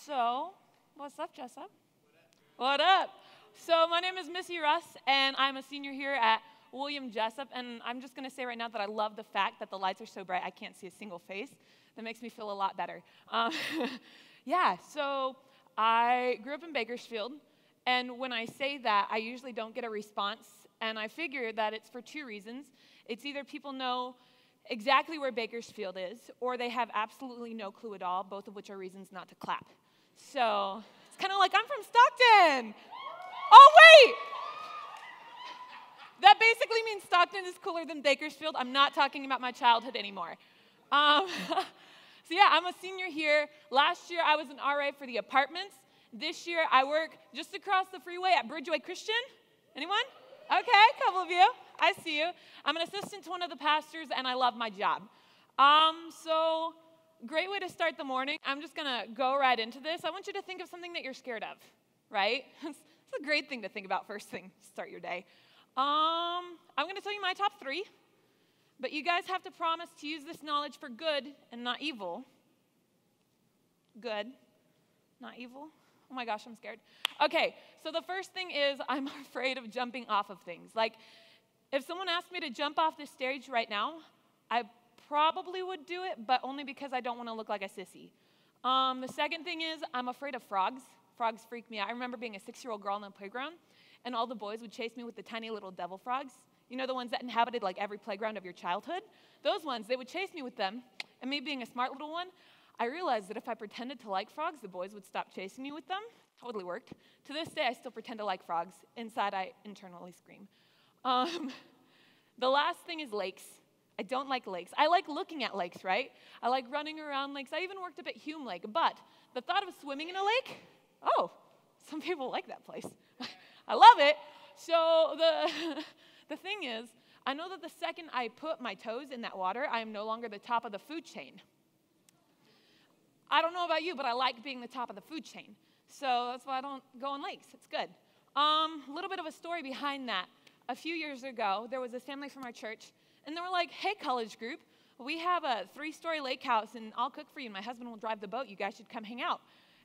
So, what's up, Jessup? What up? So, my name is Missy Russ, and I'm a senior here at William Jessup, and I'm just going to say right now that I love the fact that the lights are so bright I can't see a single face. That makes me feel a lot better. So I grew up in Bakersfield, and when I say that, I usually don't get a response, and I figure that it's for two reasons. It's either people know exactly where Bakersfield is, or they have absolutely no clue at all, both of which are reasons not to clap. So it's kind of like, I'm from Stockton. Oh, wait! That basically means Stockton is cooler than Bakersfield. I'm not talking about my childhood anymore. So yeah, I'm a senior here. Last year, I was an RA for the apartments. This year, I work just across the freeway at Bridgeway Christian. Anyone? Okay, a couple of you. I see you. I'm an assistant to one of the pastors, and I love my job. So great way to start the morning. I'm just going to go right into this. I want you to think of something that you're scared of, right? It's a great thing to think about first thing to start your day. I'm going to tell you my top 3, but you guys have to promise to use this knowledge for good and not evil. Good, not evil. Oh my gosh, I'm scared. Okay, so the first thing is I'm afraid of jumping off of things. Like, if someone asked me to jump off the stage right now, I probably would do it, but only because I don't want to look like a sissy. The second thing is I'm afraid of frogs. Frogs freak me out. I remember being a 6-year-old girl on the playground, and all the boys would chase me with the tiny little devil frogs. You know, the ones that inhabited like every playground of your childhood? Those ones, they would chase me with them, and me being a smart little one, I realized that if I pretended to like frogs, the boys would stop chasing me with them. Totally worked. To this day, I still pretend to like frogs. Inside, I internally scream. The last thing is lakes. I don't like lakes. I like looking at lakes, right? I like running around lakes. I even worked up at Hume Lake. But the thought of swimming in a lake, oh, some people like that place. I love it. So the thing is, I know that the second I put my toes in that water, I am no longer the top of the food chain. I don't know about you, but I like being the top of the food chain. So that's why I don't go on lakes. It's good. A little bit of a story behind that. A few years ago, there was this family from our church, and they were like, hey, college group, we have a 3-story lake house, and I'll cook for you, and my husband will drive the boat. You guys should come hang out.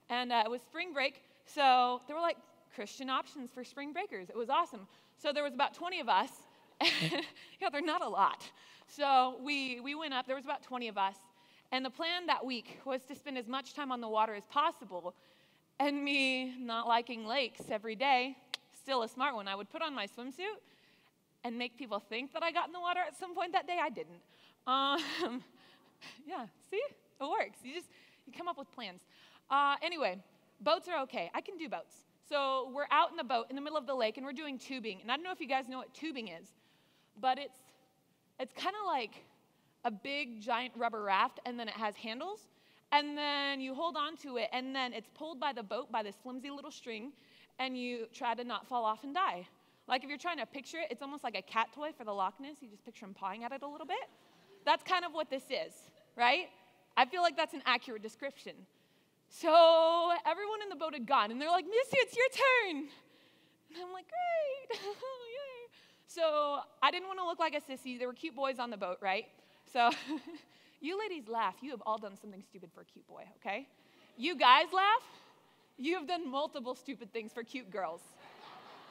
And it was spring break, so they were like Christian options for spring breakers. It was awesome. So there was about 20 of us. Yeah, they're not a lot. So we went up. There was about 20 of us. And the plan that week was to spend as much time on the water as possible. And me not liking lakes every day, still a smart one, I would put on my swimsuit and make people think that I got in the water at some point that day. I didn't. Yeah, see? It works. You come up with plans. Anyway, boats are okay. I can do boats. So we're out in the boat in the middle of the lake, and we're doing tubing. And I don't know if you guys know what tubing is, but it's kind of like a big, giant rubber raft, and then it has handles, and then you hold on to it, and then it's pulled by the boat by this flimsy little string, and you try to not fall off and die. Like, if you're trying to picture it, it's almost like a cat toy for the Loch Ness. You just picture him pawing at it a little bit. That's kind of what this is, right? I feel like that's an accurate description. So everyone in the boat had gone, and they're like, Missy, it's your turn. And I'm like, great. Yay. So I didn't want to look like a sissy. There were cute boys on the boat, right? So you ladies laugh. You have all done something stupid for a cute boy, okay? You guys laugh. You have done multiple stupid things for cute girls.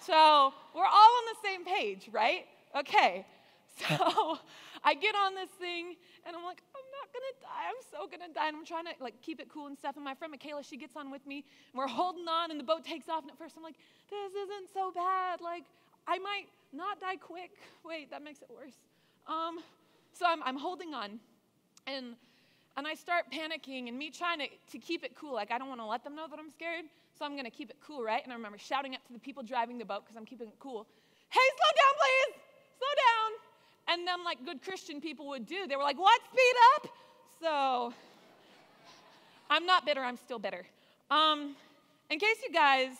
So we're all on the same page, right? Okay. So I get on this thing, and I'm like, I'm not going to die. I'm so going to die. And I'm trying to, like, keep it cool and stuff. And my friend Michaela, she gets on with me, and we're holding on, and the boat takes off. And at first I'm like, this isn't so bad. Like, I might not die quick. Wait, that makes it worse. So I'm holding on, and I start panicking, and me trying to keep it cool. Like, I don't want to let them know that I'm scared, so I'm going to keep it cool, right? And I remember shouting up to the people driving the boat because I'm keeping it cool. Hey, slow down, please. Slow down. And then, like good Christian people would do, they were like, what, speed up? So I'm not bitter. I'm still bitter. In case you guys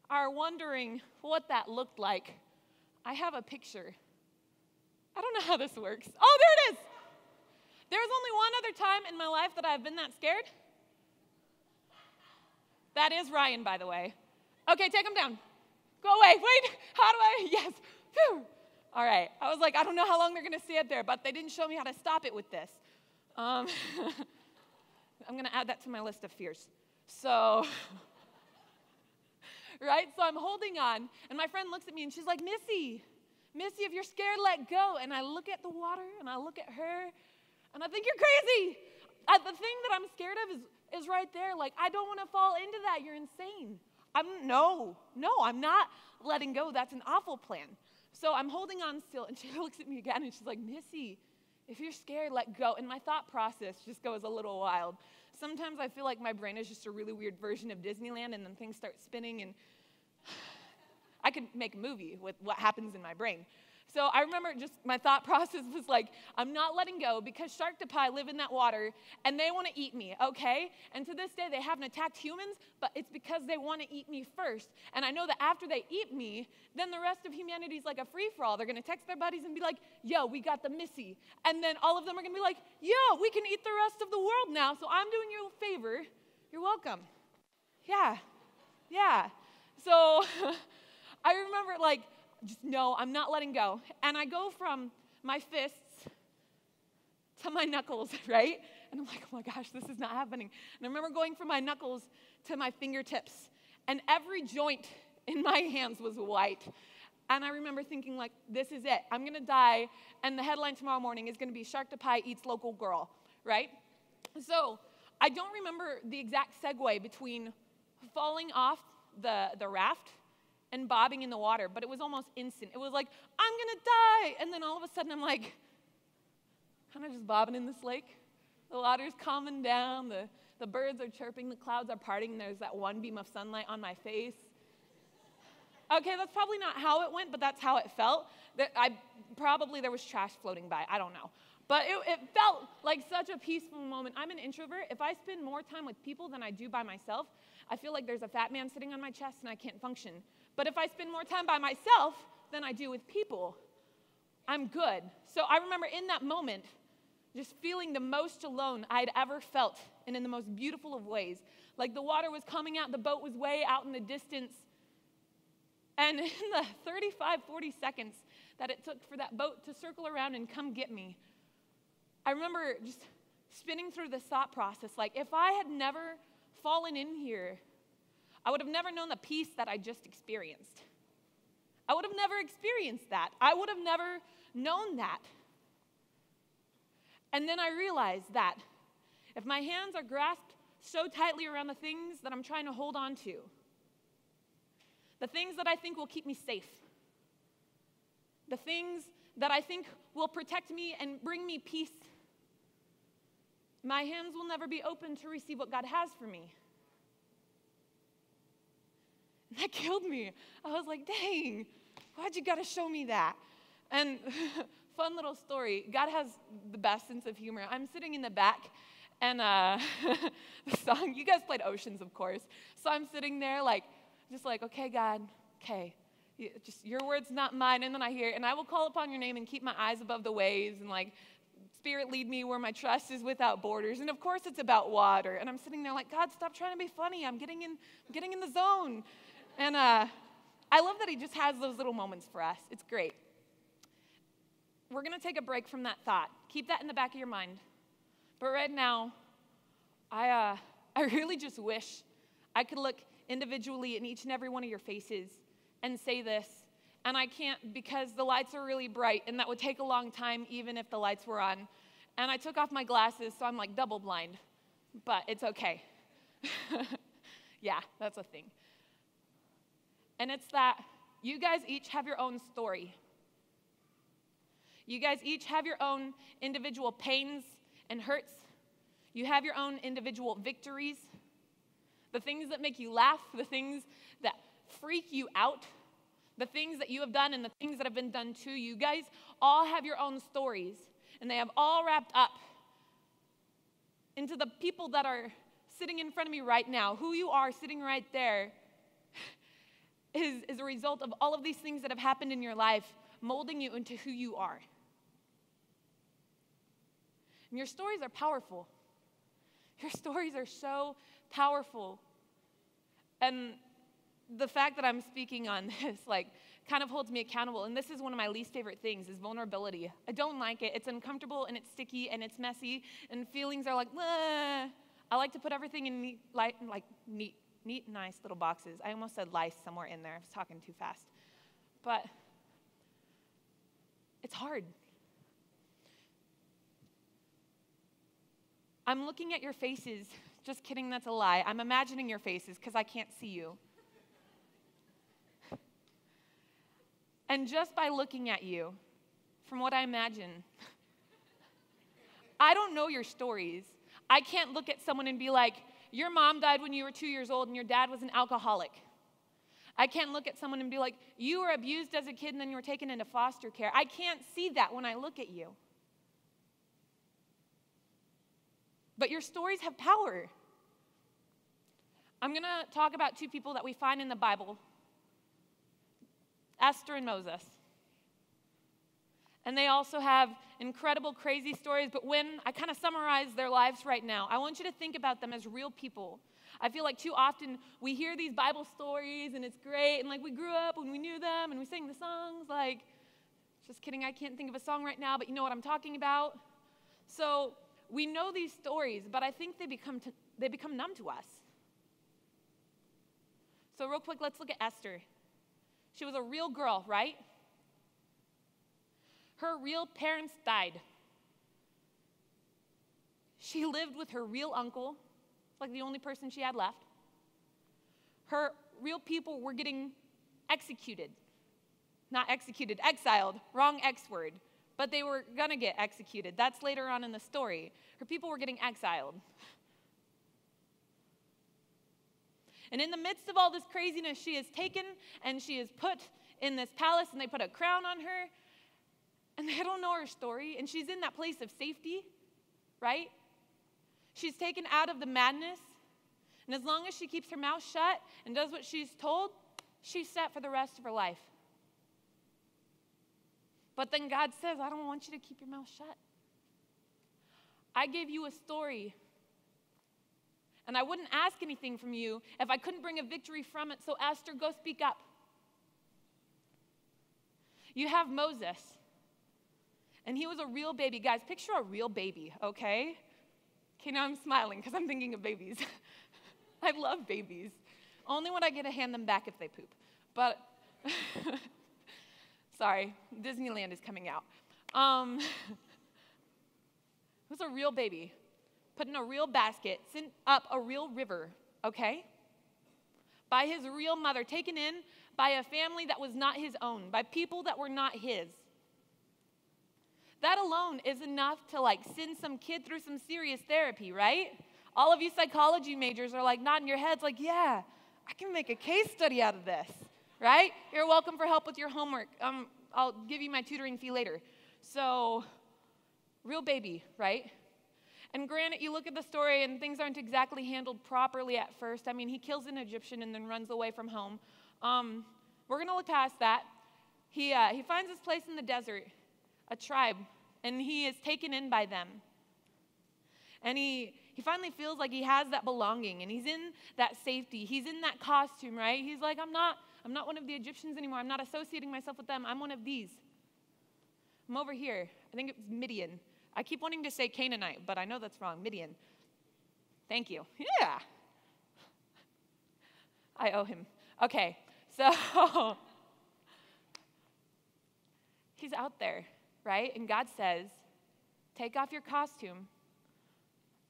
are wondering what that looked like, I have a picture. I don't know how this works. Oh, there it is. There was only one other time in my life that I've been that scared. That is Ryan, by the way. Okay, take him down. Go away. Wait, how do I? Yes. Phew. All right. I was like, I don't know how long they're going to stay up there, but they didn't show me how to stop it with this. I'm going to add that to my list of fears. So, right? So I'm holding on, and my friend looks at me, and she's like, Missy, if you're scared, let go. And I look at the water, and I look at her, and I think, you're crazy. The thing that I'm scared of is right there. Like, I don't want to fall into that. You're insane. No, I'm not letting go. That's an awful plan. So I'm holding on still, and she looks at me again, and she's like, Missy, if you're scared, let go. And my thought process just goes a little wild. Sometimes I feel like my brain is just a really weird version of Disneyland, and then things start spinning, and I could make a movie with what happens in my brain. So I remember just my thought process was like, I'm not letting go because Sharktopus live in that water, and they want to eat me, okay? And to this day, they haven't attacked humans, but it's because they want to eat me first. And I know that after they eat me, then the rest of humanity is like a free-for-all. They're going to text their buddies and be like, yo, we got the Missy. And then all of them are going to be like, yo, we can eat the rest of the world now, so I'm doing you a favor. You're welcome. Yeah. So I remember, like, just no, I'm not letting go. And I go from my fists to my knuckles, right? And I'm like, oh my gosh, this is not happening. And I remember going from my knuckles to my fingertips, and every joint in my hands was white. And I remember thinking, like, this is it. I'm going to die, and the headline tomorrow morning is going to be Sharktopus eats local girl, right? So I don't remember the exact segue between falling off the raft and bobbing in the water, but it was almost instant. It was like, I'm gonna die, and then all of a sudden I'm like, kind of just bobbing in this lake. The water's calming down, the birds are chirping, the clouds are parting, and there's that one beam of sunlight on my face. Okay, that's probably not how it went, but that's how it felt. Probably there was trash floating by, I don't know. But it felt like such a peaceful moment. I'm an introvert. If I spend more time with people than I do by myself, I feel like there's a fat man sitting on my chest and I can't function. But if I spend more time by myself than I do with people, I'm good. So I remember in that moment, just feeling the most alone I'd ever felt, and in the most beautiful of ways. Like the water was coming out, the boat was way out in the distance. And in the 35, 40 seconds that it took for that boat to circle around and come get me, I remember just spinning through this thought process, like if I had never fallen in here, I would have never known the peace that I just experienced. I would have never experienced that. I would have never known that. And then I realized that if my hands are grasped so tightly around the things that I'm trying to hold on to, the things that I think will keep me safe, the things that I think will protect me and bring me peace, my hands will never be open to receive what God has for me. That killed me. I was like, dang, why'd you gotta show me that? And fun little story, God has the best sense of humor. I'm sitting in the back, and the song, you guys played Oceans, of course. So I'm sitting there just like, okay, God, okay. Just your words, not mine. And then I hear, and I will call upon your name and keep my eyes above the waves, and like, Spirit lead me where my trust is without borders. And of course it's about water. And I'm sitting there like, God, stop trying to be funny. I'm getting in the zone. And I love that he just has those little moments for us. It's great. We're going to take a break from that thought. Keep that in the back of your mind. But right now, I really just wish I could look individually in each and every one of your faces and say this. And I can't because the lights are really bright, and that would take a long time even if the lights were on. And I took off my glasses, so I'm like double blind. But it's okay. Yeah, that's a thing. And it's that you guys each have your own story. You guys each have your own individual pains and hurts. You have your own individual victories. The things that make you laugh, the things that freak you out, the things that you have done and the things that have been done to you. You guys all have your own stories, and they have all wrapped up into the people that are sitting in front of me right now. Who you are sitting right there is a result of all of these things that have happened in your life, molding you into who you are. And your stories are powerful. Your stories are so powerful. And the fact that I'm speaking on this, kind of holds me accountable. And this is one of my least favorite things, is vulnerability. I don't like it. It's uncomfortable, and it's sticky, and it's messy, and feelings are like, I like to put everything in neat, nice little boxes. I almost said lice somewhere in there. I was talking too fast. But it's hard. I'm looking at your faces. Just kidding, that's a lie. I'm imagining your faces because I can't see you. And just by looking at you, from what I imagine, I don't know your stories. I can't look at someone and be like, your mom died when you were 2 years old and your dad was an alcoholic. I can't look at someone and be like, you were abused as a kid and then you were taken into foster care. I can't see that when I look at you. But your stories have power. I'm going to talk about two people that we find in the Bible, Esther and Moses. And they also have incredible, crazy stories, but when I kind of summarize their lives right now, I want you to think about them as real people. I feel like too often we hear these Bible stories and it's great, and like we grew up and we knew them and we sang the songs, like, just kidding, I can't think of a song right now, but you know what I'm talking about. So we know these stories, but I think they become numb to us. So real quick, let's look at Esther. She was a real girl, right? Her real parents died. She lived with her real uncle, like the only person she had left. Her real people were getting executed. Not executed, exiled, wrong X word. But they were gonna get executed. That's later on in the story. Her people were getting exiled. And in the midst of all this craziness, she is taken and she is put in this palace and they put a crown on her. And they don't know her story, and she's in that place of safety, right? She's taken out of the madness, and as long as she keeps her mouth shut and does what she's told, she's set for the rest of her life. But then God says, I don't want you to keep your mouth shut. I gave you a story, and I wouldn't ask anything from you if I couldn't bring a victory from it, so Esther, go speak up. You have Moses. And he was a real baby. Guys, picture a real baby, okay? Okay, now I'm smiling because I'm thinking of babies. I love babies. Only when I get to hand them back if they poop. But, sorry, Disneyland is coming out. It was a real baby, put in a real basket, sent up a real river, okay? By his real mother, taken in by a family that was not his own, by people that were not his. That alone is enough to like send some kid through some serious therapy, right? All of you psychology majors are like nodding your heads like, yeah, I can make a case study out of this, right? You're welcome for help with your homework. I'll give you my tutoring fee later. So, real baby, right? And granted, you look at the story and things aren't exactly handled properly at first. I mean, he kills an Egyptian and then runs away from home. We're going to look past that. He finds this place in the desert, a tribe, and he is taken in by them. And he finally feels like he has that belonging, and he's in that safety. He's in that costume, right? He's like, I'm not one of the Egyptians anymore. I'm not associating myself with them. I'm one of these. I'm over here. I think it's Midian. I keep wanting to say Canaanite, but I know that's wrong. Midian. Thank you. Yeah. I owe him. Okay, so he's out there, right? And God says, take off your costume.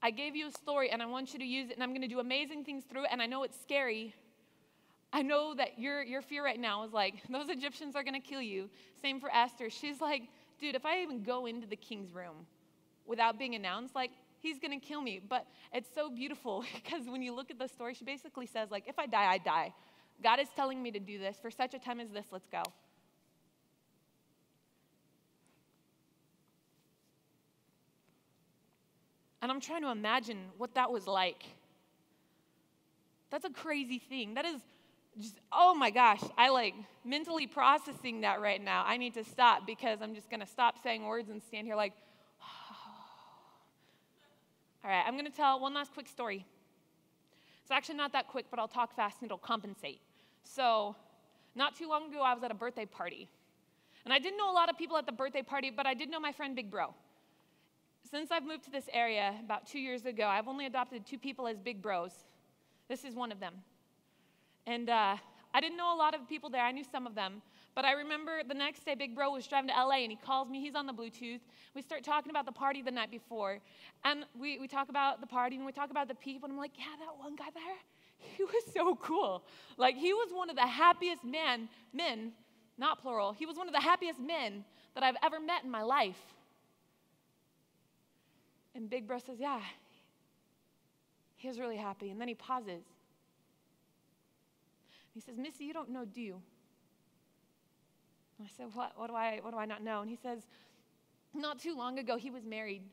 I gave you a story, and I want you to use it, and I'm going to do amazing things through it, and I know it's scary. I know that your fear right now is like, those Egyptians are going to kill you. Same for Esther. She's like, dude, if I even go into the king's room without being announced, like, he's going to kill me. But it's so beautiful because when you look at the story, she basically says, like, if I die, I die. God is telling me to do this. For such a time as this, let's go. And I'm trying to imagine what that was like. That's a crazy thing. That is just, oh my gosh, I like mentally processing that right now. I need to stop because I'm just going to stop saying words and stand here like, oh. All right, I'm going to tell one last quick story. It's actually not that quick, but I'll talk fast and it'll compensate. So, not too long ago, I was at a birthday party. And I didn't know a lot of people at the birthday party, but I did know my friend Big Bro. Since I've moved to this area about 2 years ago, I've only adopted 2 people as big bros. This is one of them. And I didn't know a lot of people there. I knew some of them. But I remember the next day, Big Bro was driving to LA, and he calls me. He's on the Bluetooth. We start talking about the party the night before. And we talk about the party, and we talk about the people. And I'm like, yeah, that one guy there, he was so cool. Like, he was one of the happiest men, not plural. He was one of the happiest men that I've ever met in my life. And Big Bro says, yeah, he was really happy. And then he pauses. He says, Missy, you don't know, do you? And I said, what do I not know? And he says, not too long ago, he was married.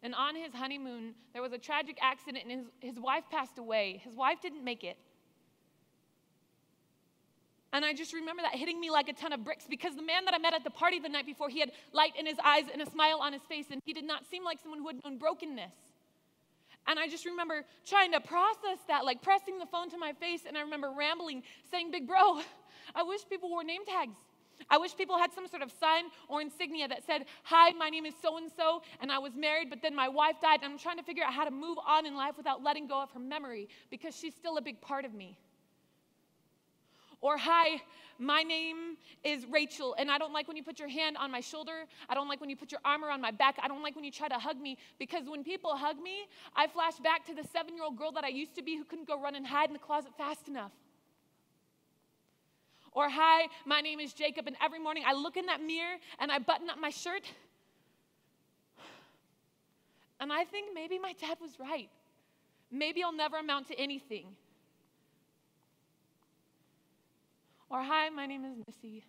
And on his honeymoon, there was a tragic accident, and his wife passed away. His wife didn't make it. And I just remember that hitting me like a ton of bricks, because the man that I met at the party the night before, he had light in his eyes and a smile on his face, and he did not seem like someone who had known brokenness. And I just remember trying to process that, like pressing the phone to my face, and I remember rambling, saying, Big Bro, I wish people wore name tags. I wish people had some sort of sign or insignia that said, hi, my name is so-and-so, and I was married, but then my wife died, and I'm trying to figure out how to move on in life without letting go of her memory, because she's still a big part of me. Or, hi, my name is Rachel, and I don't like when you put your hand on my shoulder. I don't like when you put your arm around my back. I don't like when you try to hug me, because when people hug me, I flash back to the 7-year-old girl that I used to be who couldn't go run and hide in the closet fast enough. Or, hi, my name is Jacob, and every morning I look in that mirror and I button up my shirt, and I think maybe my dad was right. Maybe I'll never amount to anything. Or, hi, my name is Missy,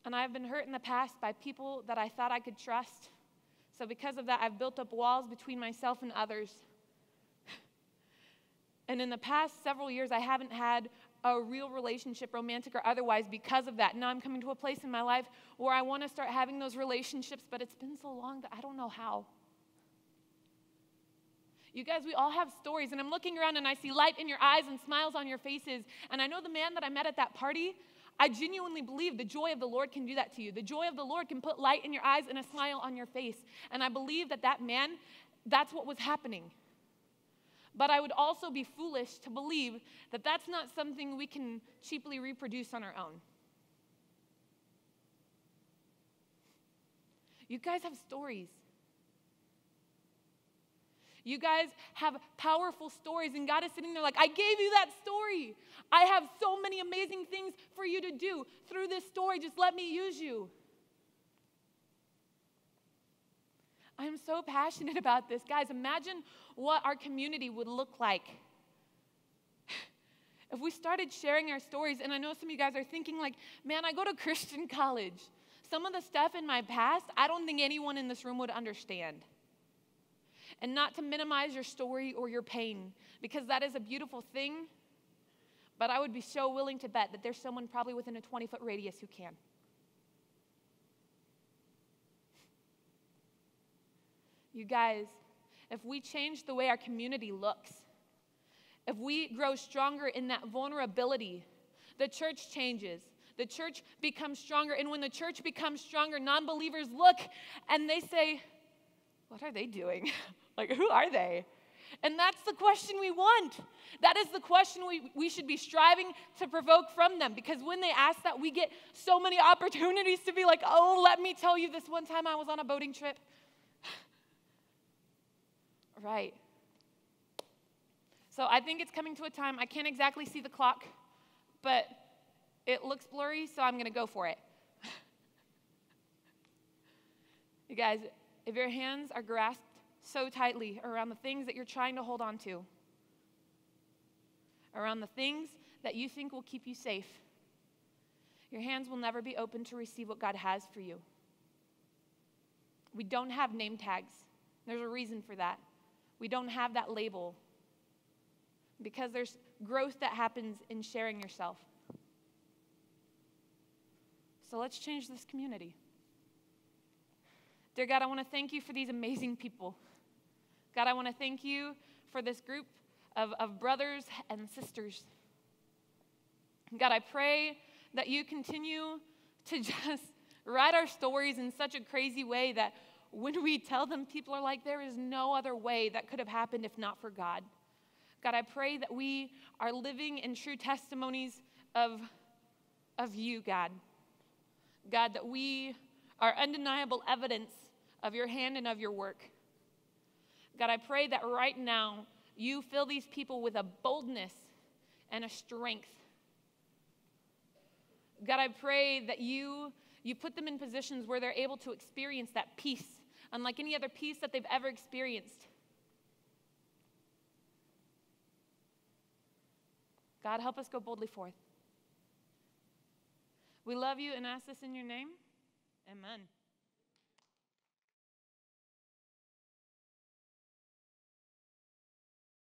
and I've been hurt in the past by people that I thought I could trust. So because of that, I've built up walls between myself and others. And in the past several years, I haven't had a real relationship, romantic or otherwise, because of that. Now I'm coming to a place in my life where I want to start having those relationships, but it's been so long that I don't know how. You guys, we all have stories, and I'm looking around and I see light in your eyes and smiles on your faces. And I know the man that I met at that party, I genuinely believe the joy of the Lord can do that to you. The joy of the Lord can put light in your eyes and a smile on your face. And I believe that man, that's what was happening. But I would also be foolish to believe that that's not something we can cheaply reproduce on our own. You guys have stories. You guys have powerful stories, and God is sitting there like, I gave you that story. I have so many amazing things for you to do through this story. Just let me use you. I'm so passionate about this. Guys, imagine what our community would look like if we started sharing our stories. And I know some of you guys are thinking like, man, I go to Christian college. Some of the stuff in my past, I don't think anyone in this room would understand. And not to minimize your story or your pain, because that is a beautiful thing, but I would be so willing to bet that there's someone probably within a 20-foot radius who can. You guys, if we change the way our community looks, if we grow stronger in that vulnerability, the church changes. The church becomes stronger, and when the church becomes stronger, non-believers look and they say, what are they doing? Like, who are they? And that's the question we want. That is the question we should be striving to provoke from them, because when they ask that, we get so many opportunities to be like, oh, let me tell you this one time I was on a boating trip. Right. So I think it's coming to a time, I can't exactly see the clock, but it looks blurry, so I'm going to go for it. You guys, if your hands are grasped so tightly around the things that you're trying to hold on to, around the things that you think will keep you safe, your hands will never be open to receive what God has for you. We don't have name tags. There's a reason for that. We don't have that label, because there's growth that happens in sharing yourself. So let's change this community. Dear God, I want to thank you for these amazing people. God, I want to thank you for this group of brothers and sisters. God, I pray that you continue to just write our stories in such a crazy way that when we tell them, people are like, there is no other way that could have happened if not for God. God, I pray that we are living in true testimonies of you, God. God, that we are undeniable evidence of your hand and of your work. God, I pray that right now you fill these people with a boldness and a strength. God, I pray that you put them in positions where they're able to experience that peace, unlike any other peace that they've ever experienced. God, help us go boldly forth. We love you and ask this in your name. Amen.